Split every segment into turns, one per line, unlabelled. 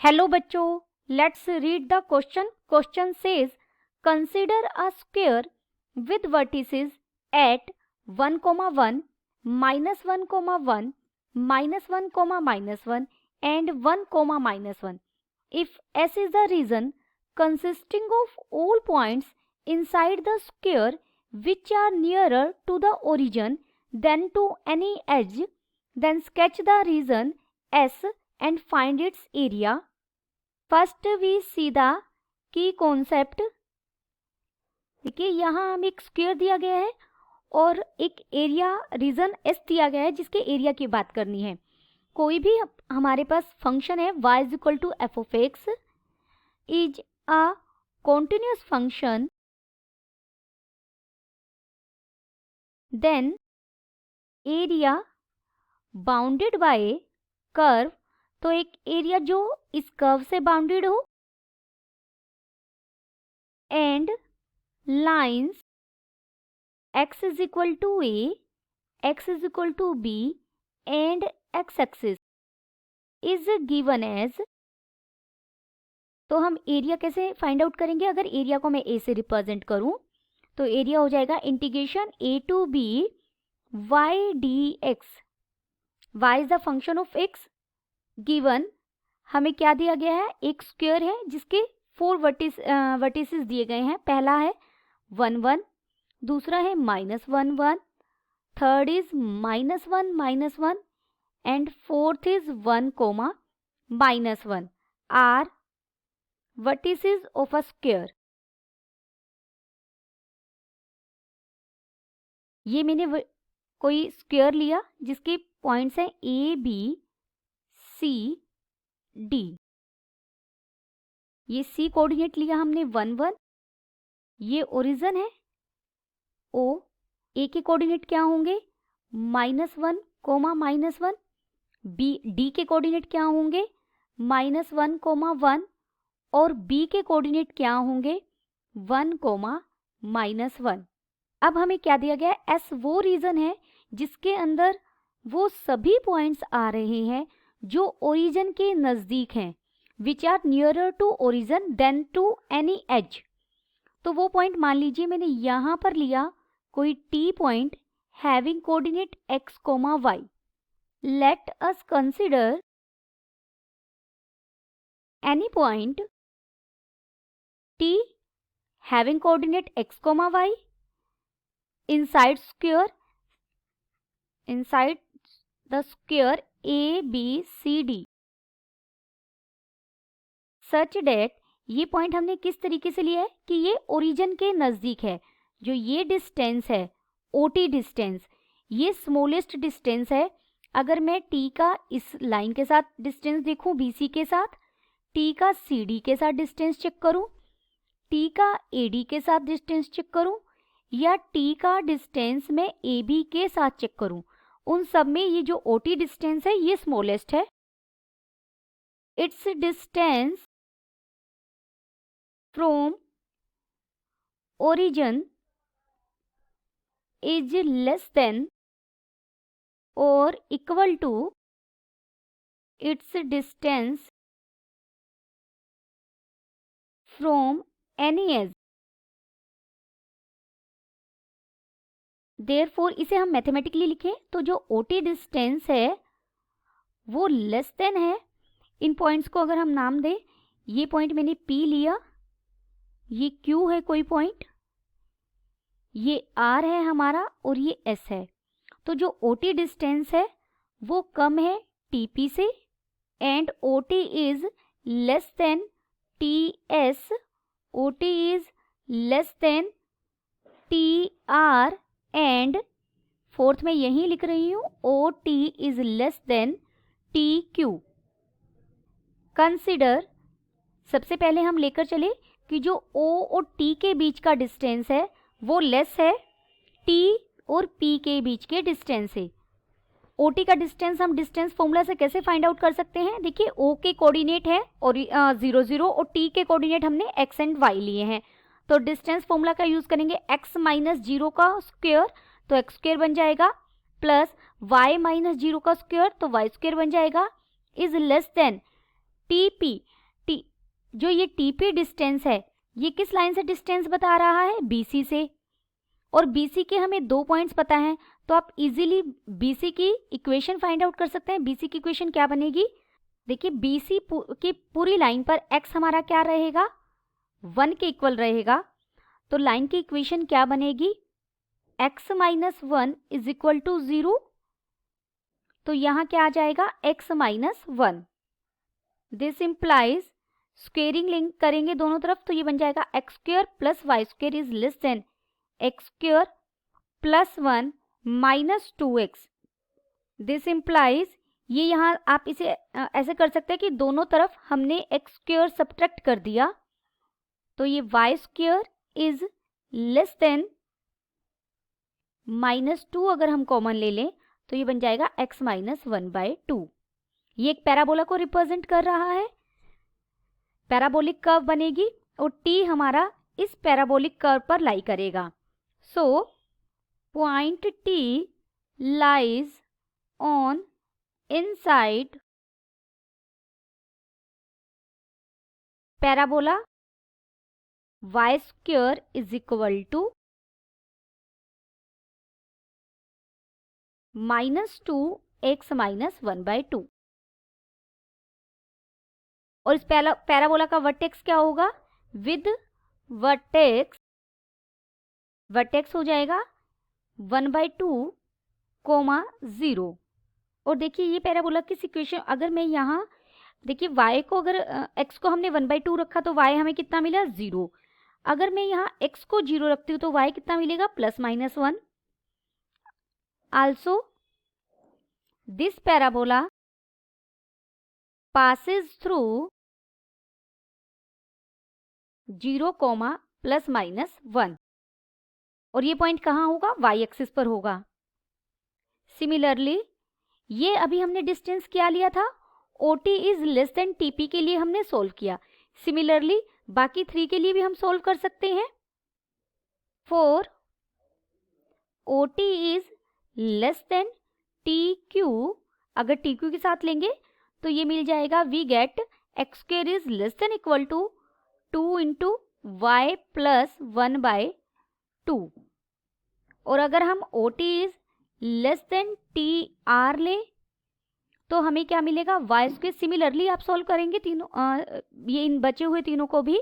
Hello बच्चों, let's read the question. Question says consider a square with vertices at 1, 1, -1, 1, -1, -1 and 1, -1. If S is the region consisting of all points inside the square which are nearer to the origin than to any edge, then sketch the region S and find its area. First we see the key concept. देखिए यहाँ हम एक square दिया गया है और एक area reason S दिया गया है जिसके एरिया की बात करनी है. कोई भी हमारे पास फंक्शन है y is equal to f of x is a continuous function, then area bounded by curve. तो एक एरिया जो इस कर्व से बाउंडेड हो and lines x is equal to a, x is equal to b and x axis is given as. तो हम area कैसे find out करेंगे? अगर एरिया को मैं a से रिप्रेजेंट करूं तो एरिया हो जाएगा इंटीग्रेशन a टू b y dx. y is the function of x. Given हमें क्या दिया गया है? एक स्क्वायर है जिसके 4 वर्टिसेस दिए गए हैं. पहला है 1, 1, दूसरा है -1, 1, third is -1, -1 and fourth is 1, -1 are vertices of a square. ये मैंने कोई स्क्वायर लिया जिसके पॉइंट्स हैं ए बी सी डी. ये सी कोऑर्डिनेट लिया हमने 1, 1. ये ओरिजिन है ओ. ए के कोऑर्डिनेट क्या होंगे? -1, -1. बी डी के कोऑर्डिनेट क्या होंगे? -1, 1 और बी के कोऑर्डिनेट क्या होंगे? 1, -1. अब हमें क्या दिया गया है? एस वो रीजन है जिसके अंदर वो सभी पॉइंट्स आ रहे हैं जो ओरिजिन के नज़दीक हैं, which are nearer to origin than to any edge. तो वो पॉइंट मान लीजिए मैंने यहाँ पर लिया कोई T point having coordinate x, y. Let us consider any point t having coordinate x, y inside the square ABCD such that. ये पॉइंट हमने किस तरीके से लिया है कि ये ओरिजिन के नज़दीक है. जो ये डिस्टेंस है OT डिस्टेंस, ये स्मॉलेस्ट डिस्टेंस है. अगर मैं T का इस लाइन के साथ डिस्टेंस देखूं BC के साथ, T का CD के साथ डिस्टेंस चेक करूं, T का AD के साथ डिस्टेंस चेक करूं या T का डिस्टेंस में AB के साथ चेक करूं, उन सब में ये जो OT डिस्टेंस है ये स्मॉलेस्ट है. It's distance from origin is less than or equal to its distance from any edge. Therefore इसे हम मैथमेटिकली लिखें तो जो OT डिस्टेंस है वो लेस देन है. इन पॉइंट्स को अगर हम नाम दें, ये पॉइंट मैंने P लिया, ये Q है कोई पॉइंट, ये R है हमारा और ये S है. तो जो OT डिस्टेंस है वो कम है TP से and OT is less than TS. OT is less than TR and fourth में यही लिख रही हूँ OT is less then TQ. Consider, सबसे पहले हम लेकर चले कि जो O और T के बीच का डिस्टेंस है वो लेस है T और P के बीच के डिस्टेंस से. OT का डिस्टेंस हम डिस्टेंस फॉर्मूला से कैसे फाइंड आउट कर सकते हैं? देखिए O के कोऑर्डिनेट है और 0, 0 और T के कोऑर्डिनेट हमने x एंड y लिए हैं. तो डिस्टेंस फॉर्मूला का यूज करेंगे x -0 का स्क्वायर तो x स्क्वायर बन जाएगा, प्लस y -0 का स्क्वायर तो y स्क्वायर बन जाएगा, इज लेस देन TP. जो ये टीपी डिस्टेंस है ये किस लाइन से डिस्टेंस बता रहा है, बीसी से, और बीसी के हमें 2 पॉइंट्स पता हैं, तो आप इजीली बीसी की इक्वेशन फाइंड आउट कर सकते हैं। बीसी की इक्वेशन क्या बनेगी, देखिए बीसी की पूरी लाइन पर एक्स हमारा क्या रहेगा, 1 के इक्वल रहेगा। तो लाइन की इक्वेशन क्या बनेगी, x minus 1 is equal to 0। तो यहाँ क्या आ जाएगा, x minus 1। This implies squaring link करेंगे दोनों तरफ, तो ये बन जाएगा x square plus y square is less than x square plus 1 minus 2x। This implies, ये यहाँ आप इसे ऐसे कर सकते हैं कि दोनों तरफ हमने एक्स स्क्वेयर सब्ट्रैक्ट कर दिया, तो ये y square is less than -2 अगर हम कॉमन ले लें तो ये बन जाएगा x माइनस 1/2। ये एक पैराबोला को रिप्रेजेंट कर रहा है, पैराबोलिक कर्व बनेगी और t हमारा इस पैराबोलिक कर्व पर लाई करेगा। So point t lies on inside parabola y square is equal to -2x minus 1/2। और इस पैराबोला का वर्टेक्स क्या होगा, विद वर्टेक्स हो जाएगा 1/2, 0। और देखिए ये पैराबोला की इक्वेशन, अगर मैं यहाँ देखिए y को, अगर x को हमने 1/2 रखा तो y हमें कितना मिला, 0। अगर मैं यहाँ x को 0 रखती हूँ तो y कितना मिलेगा, +-1। Also, this parabola passes through 0, ±1। और ये पॉइंट कहाँ होगा, y एक्सिस पर होगा। सिमिलरली ये अभी हमने डिस्टेंस क्या लिया था, OT is less then TP के लिए हमने सोल्व किया। सिमिलरली बाकी 3 के लिए भी हम सोल्व कर सकते हैं। For OT is less then TQ, अगर TQ के साथ लेंगे तो ये मिल जाएगा, we get x square is less than equal to 2 into y plus 1/2। और अगर हम OT is less than TR ले तो हमें क्या मिलेगा, y स्क्वेयर। सिमिलरली आप सॉल्व करेंगे तीनों ये इन बचे हुए तीनों को भी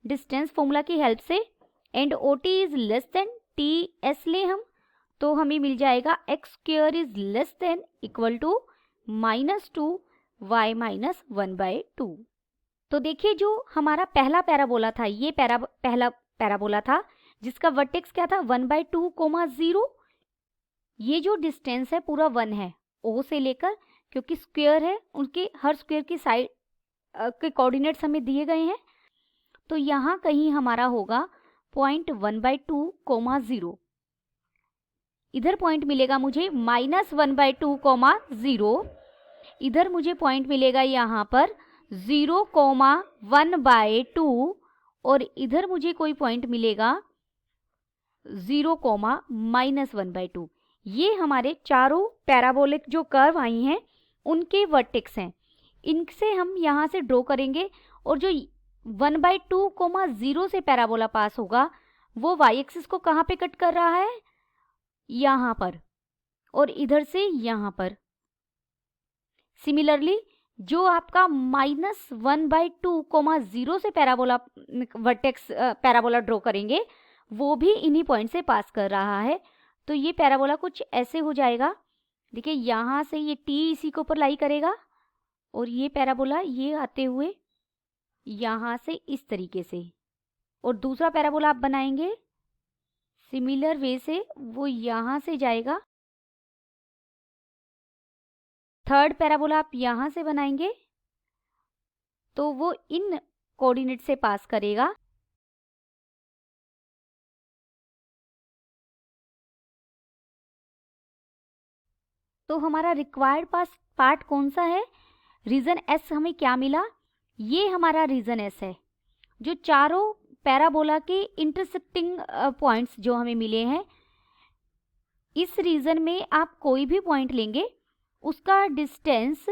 डिस्टेंस फॉर्मूला की हेल्प से, and OT is less than TS ले हम तो हमें मिल जाएगा x square is less than equal to -2y minus 1/2। तो देखिए जो हमारा पहला पैराबोला था, ये पहला पैराबोला था जिसका वर्टेक्स क्या था, 1/2, 0। ये जो डिस्टेंस है पूरा 1 है, O से लेकर, क्योंकि स्क्वायर है, उनके हर स्क्वायर की साइड के कोऑर्डिनेट्स हमें दिए गए हैं। तो यहाँ कहीं हमारा होगा पॉइंट 1/2, 0। इधर पॉइंट मिलेगा मुझे -1/2, 0। इधर मुझे पॉइंट मिलेगा यहाँ पर 0, 1/2, और इधर मुझे कोई पॉइंट मिलेगा 0, -1/2। ये हमारे चारों पैराबोलिक जो कर्व आई हैं उनके वर्टेक्स हैं। इनसे हम यहाँ से ड्रॉ करेंगे, और जो 1/2, 0 से पैराबोला पास होगा वो y एक्सिस को कहाँ पे कट कर रहा है, यहाँ पर, और इधर से यहाँ पर। सिमिलरली जो आपका -1/2, 0 से पैराबोला वर्टेक्स पैराबोला ड्रॉ करेंगे वो भी इन्हीं पॉइंट से पास कर रहा है। तो ये पैराबोला कुछ ऐसे हो जाएगा, देखिए यहाँ से ये t इसी के ऊपर लाई करेगा, और ये पैराबोला ये आते हुए यहाँ से इस तरीके से, और दूसरा पैराबोला आप बनाएंगे सिमिलर वे से, वो यहाँ से जाएगा। थर्ड पैराबोला आप यहाँ से बनाएंगे तो वो इन कोऑर्डिनेट से पास करेगा। तो हमारा रिक्वायर्ड पार्ट कौन सा है, रीजन S हमें क्या मिला, ये हमारा रीजन S है। जो चारों पैराबोला के इंटरसेक्टिंग पॉइंट्स जो हमें मिले हैं, इस रीजन में आप कोई भी पॉइंट लेंगे उसका डिस्टेंस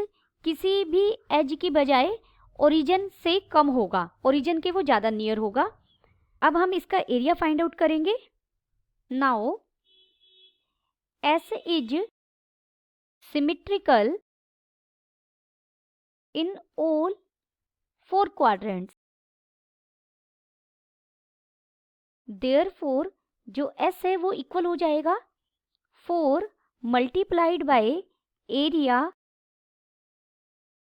किसी भी एज की बजाय ओरिजिन से कम होगा, ओरिजिन के वो ज़्यादा नियर होगा। अब हम इसका एरिया फाइंड आउट करेंगे। Now S is symmetrical in all 4 quadrants, therefore जो S है वो इक्वल हो जाएगा 4 multiplied by area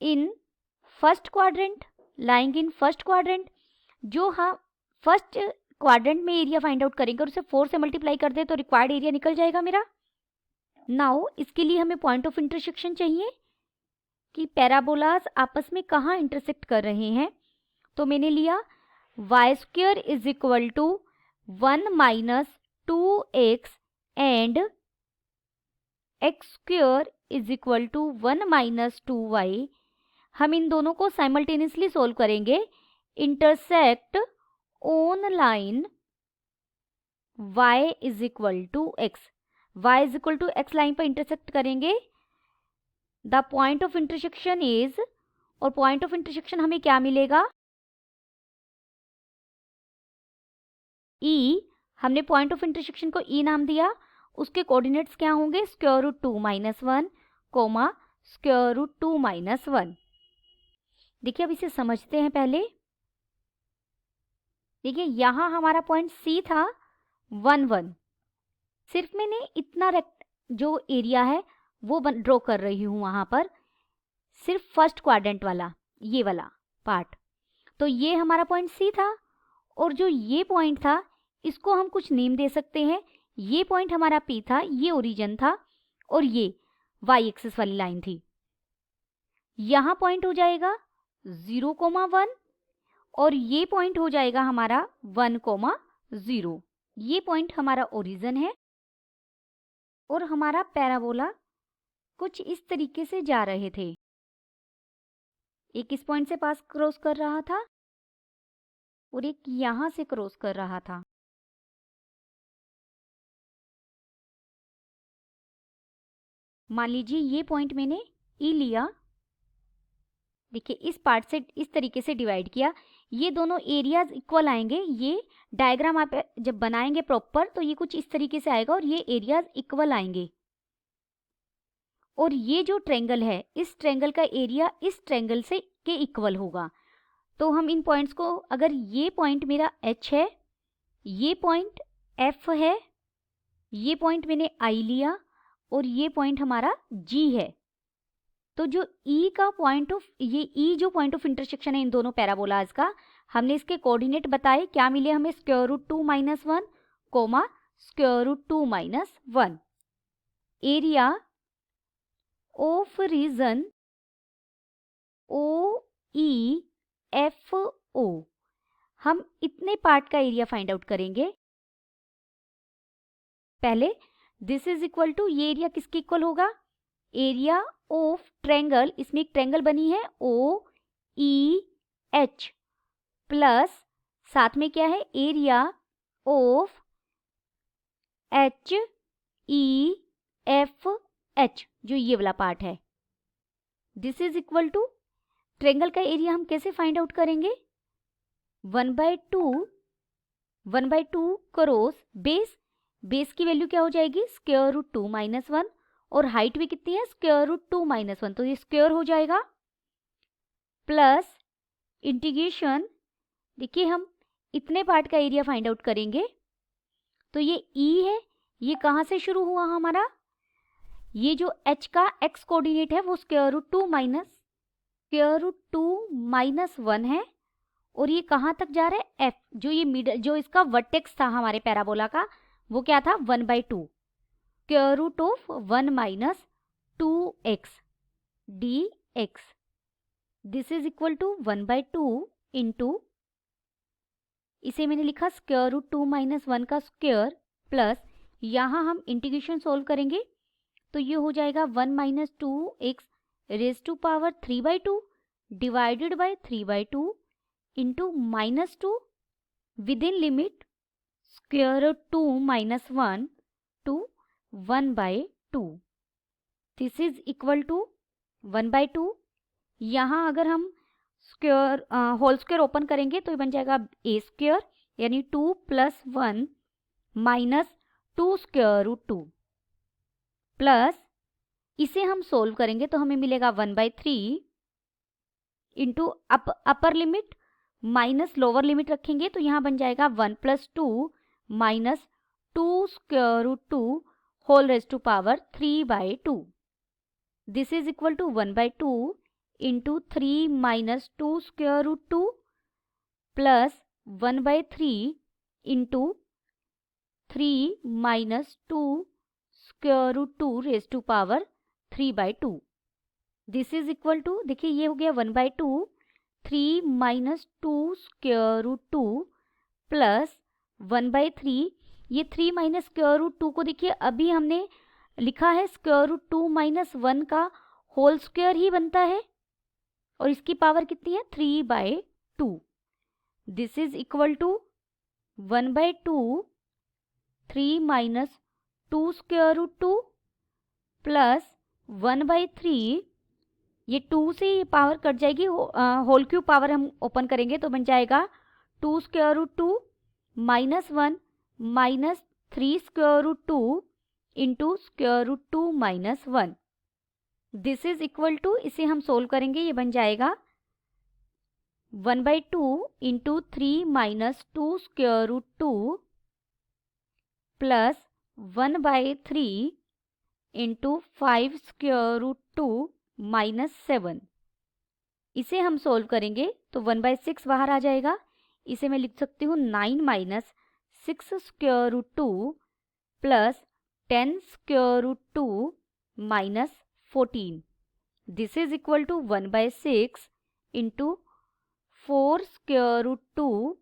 in first quadrant, lying in first quadrant. जो हम फर्स्ट क्वाड्रेंट में एरिया फाइंड आउट करेंगे और उसे 4 से मल्टीप्लाई कर दे तो रिक्वायर्ड एरिया निकल जाएगा मेरा। नाउ इसके लिए हमें पॉइंट ऑफ इंटरसेक्शन चाहिए कि पैराबोलास आपस में कहाँ इंटरसेक्ट कर रहे हैं। तो मैंने लिया y square is equal to 1 minus 2x and x square is equal to 1 minus 2y। हम इन दोनों को साइमल्टेनियसली सोल्व करेंगे। Intersect on line y is equal to x, y is equal to x line पर intersect करेंगे। The point of intersection is, और point of intersection हमें क्या मिलेगा, E। हमने पॉइंट ऑफ इंटरसेक्शन को E नाम दिया। उसके कोऑर्डिनेट्स क्या होंगे, square root 2 minus 1 comma square root 2 minus 1। देखिए अब इसे समझते हैं पहले। देखिए यहाँ हमारा पॉइंट C था 1 1। सिर्फ मैंने इतना जो एरिया है वो ड्रॉ कर रही हूँ वहाँ पर, सिर्फ फर्स्ट क्वाड्रेंट वाला, ये वाला पार्ट। तो ये हमारा पॉइंट C था, और जो ये पॉइंट था इसको हम कुछ नेम दे सकते हैं। ये पॉइंट हमारा P था, ये ओरिजिन था, और ये y एक्सिस वाली लाइन थी। यहाँ पॉइंट हो जाएगा 0,1 और ये पॉइंट हो जाएगा हमारा 1,0। ये पॉइंट हमारा ओरिजिन है और हमारा पैराबोला कुछ इस तरीके से जा रहे थे। एक इस पॉइंट से पास क्रॉस कर रहा था और एक यहां से क्रॉस कर रहा था। मान लीजिए ये पॉइंट मैंने E लिया। देखिए इस पार्ट से इस तरीके से डिवाइड किया, ये दोनों एरियाज इक्वल आएंगे। ये डायग्राम आप जब बनाएंगे प्रॉपर तो ये कुछ इस तरीके से आएगा और ये एरियाज इक्वल आएंगे। और ये जो ट्रायंगल है, इस ट्रायंगल का एरिया इस ट्रायंगल से के इक्वल होगा। तो हम इन पॉइंट्स को, अगर ये पॉइंट मेरा H है, ये पॉइंट F है, ये पॉइंट मैंने I लिया और ये पॉइंट हमारा G है, तो जो E का पॉइंट ऑफ, ये E जो पॉइंट ऑफ इंटरसेक्शन है इन दोनों पैराबोलाज का, हमने इसके कोऑर्डिनेट बताए। क्या मिले हमें, square root 2 minus 1 comma square root 2 minus 1। Area of region OEFO, हम इतने पार्ट का एरिया फाइंड आउट करेंगे। पहले दिस इज इक्वल टू, ये एरिया किसके इक्वल होगा, एरिया ऑफ ट्रायंगल, इसमें एक ट्रायंगल बनी है OEH, प्लस साथ में क्या है, एरिया ऑफ HEFH, जो ये वाला पार्ट है। This is equal to, triangle का एरिया हम कैसे फाइंड आउट करेंगे, 1/2 क्रॉस बेस। बेस की वैल्यू क्या हो जाएगी, स्क्वायर रूट 2 माइनस 1, और हाइट भी कितनी है, स्क्वायर रूट 2 माइनस 1, तो ये स्क्वायर हो जाएगा, प्लस इंटीग्रेशन। देखिए हम इतने पार्ट का एरिया फाइंड आउट करेंगे। तो ये E है, ये कहाँ से शुरू हुआ हमारा, ये जो H का x कोऑर्डिनेट है वो स्क्वायर रूट 2 माइनस 1 है, और ये कहाँ तक जा रहा है, F, जो ये मिडल, जो इसका वर्टेक्स था हमारे पैराबोला का, वो क्या था, 1/2 square root of 1 minus 2x dx। This is equal to 1/2 into, इसे मैंने लिखा स्क्वायर रूट 2 माइनस 1 का स्क्वायर, प्लस यहाँ हम इंटीग्रेशन सोल्व करेंगे तो ये हो जाएगा 1 minus 2x raise to power 3/2 divided by 3/2 into minus 2 within limit square root 2 minus 1 to 1/2। This is equal to 1/2। यहाँ अगर हम स्क्वायर होल स्क्वायर ओपन करेंगे तो ये बन जाएगा ए स्क्वायर यानी 2 + 1 माइनस 2 स्क्वायर रूट 2 प्लस इसे हम सोल्व करेंगे तो हमें मिलेगा 1/3 into upper limit minus lower limit रखेंगे तो यहाँ बन जाएगा 1 + 2 minus 2 square root 2 whole raise to power 3/2. This is equal to 1/2 into 3 minus 2 square root 2 plus 1/3 into 3 minus 2 square root 2 raise to power 3/2. This is equal to, देखिए ये हो गया 1/2 3 minus 2 square root 2 plus 1/3. ये 3 minus square root 2 को देखिए अभी हमने लिखा है स्क्वायर रूट 2 माइनस 1 का होल स्क्वायर ही बनता है और इसकी पावर कितनी है 3/2. This is equal to 1/2 3 minus 2 square root 2 plus 1/3. ये 2 से ये पावर कट जाएगी, होल क्यूब पावर हम ओपन करेंगे तो बन जाएगा 2 square root 2 minus 1 minus 3 square root 2 into square root 2 minus 1. This is equal to, इसे हम सोल्व करेंगे, ये बन जाएगा 1/2 into 3 minus 2 square root 2 plus 1/3 into 5 square root 2 minus 7. इसे हम सोल्व करेंगे तो 1/6 बाहर आ जाएगा. इसे मैं लिख सकती हूँ 9 minus 6 square root 2 plus 10 square root 2 minus 14. This is equal to 1/6 into 4 square root 2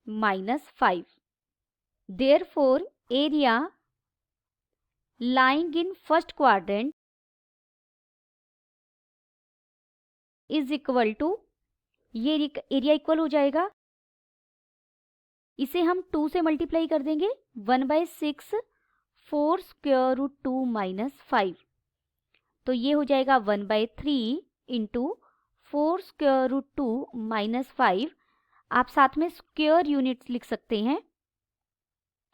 minus 5. Therefore area lying in first quadrant is equal to, ये एरिया इक्वल हो जाएगा, इसे हम 2 से मल्टीप्लाई कर देंगे 1/6 4 स्क्वायर रूट 2 माइनस 5. तो ये हो जाएगा 1/3 इंटू 4 स्क्वायर रूट 2 माइनस 5. आप साथ में स्क्वायर यूनिट्स लिख सकते हैं.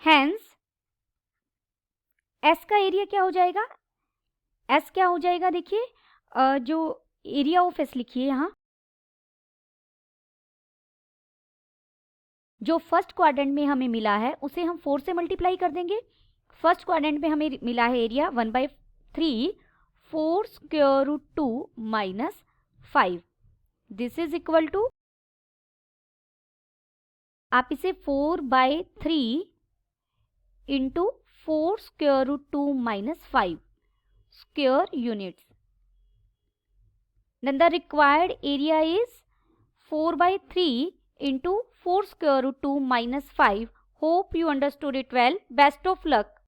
हैंस एस का एरिया क्या हो जाएगा, एस क्या हो जाएगा, देखिए जो एरिया ऑफ एस लिखिए यहाँ, जो फर्स्ट क्वाड्रेंट में हमें मिला है उसे हम 4 से मल्टीप्लाई कर देंगे. फर्स्ट क्वाड्रेंट में हमें मिला है area 1/3 4 square root 2 minus 5. This is equal to, आप इसे 4/3 into 4 square root 2 minus 5 square units. Then the required area is 4/3 into 4 square root 2 minus 5. Hope you understood it well. Best of luck.